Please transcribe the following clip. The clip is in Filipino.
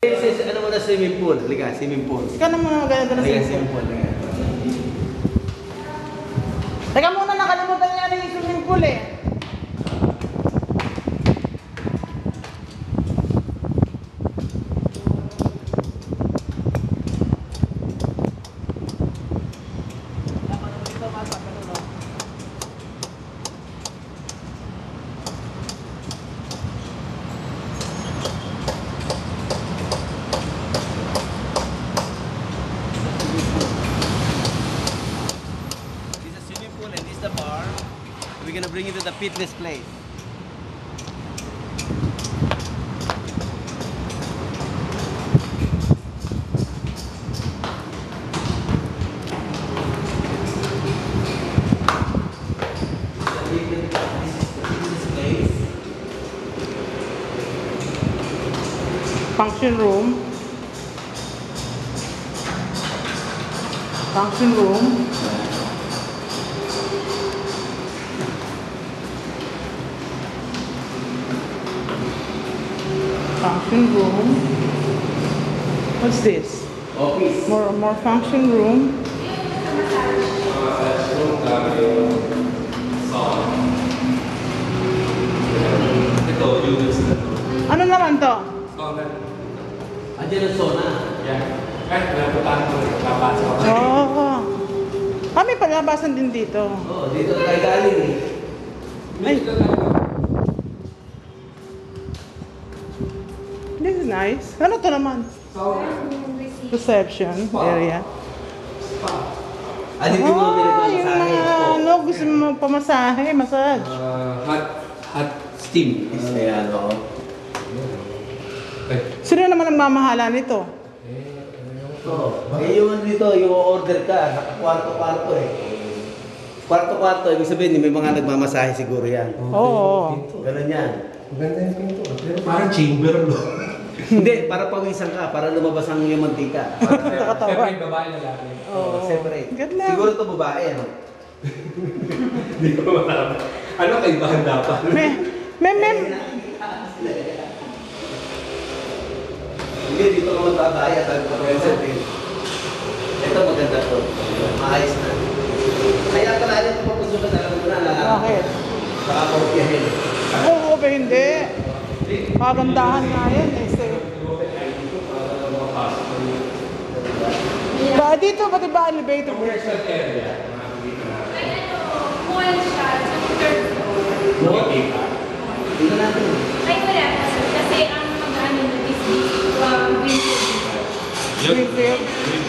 Ano mo na swimming pool? Halika, swimming pool. Ikaw na muna maganda na Swimming pool. Teka muna, nakalimutan niya rin yung swimming pool eh. The bar. We're gonna bring you to the fitness place. Function room. Function room. Function room. What's this? Office. More function room. Ito, units na to. Ano naman to? Sauna. Andiyan ang sauna. Yeah. Kahit napuntahan ko, napasok ako. Oo. May palabasan din dito. Oh, dito tayo galing eh. Ay. This is nice. Ano to naman? Sauna. Reception area. Ah, dito mo Yung mga gusto mo magpamasahe, massage. Hot steam. Ayan, ako. Sino naman ang mamahala nito? Yung dito, yung order ka, kwarto-kwarto eh. Kwarto-kwarto, ibig sabihin, may mga nagmamasahe siguro yan. Oo. Ganun yan. Ganda yung pinto. Pero parang chamber, no? Hindi, para pawisan ka, para lumabas ang yung mantika. Nakatawa. Separate babae na lalaki. Oo. Separate. Ganda. Siguro ito babae, ano? Hindi ko matama. Ano kaibahan dapat? Mem. Hindi, dito ka magbabae at mag-present. Ito maganda to. Maayos na. Kaya pala rin ito papusukan na lang muna. Bakit? Nakakopyahin. Oo, ba hindi? Kagandahan nga yan eh. Ba dito, pati ba elevator? Commercial area. Mall siya sa third floor. Dito natin. Ay, wala kasi ang mag-ano is Greenfield. Greenfield.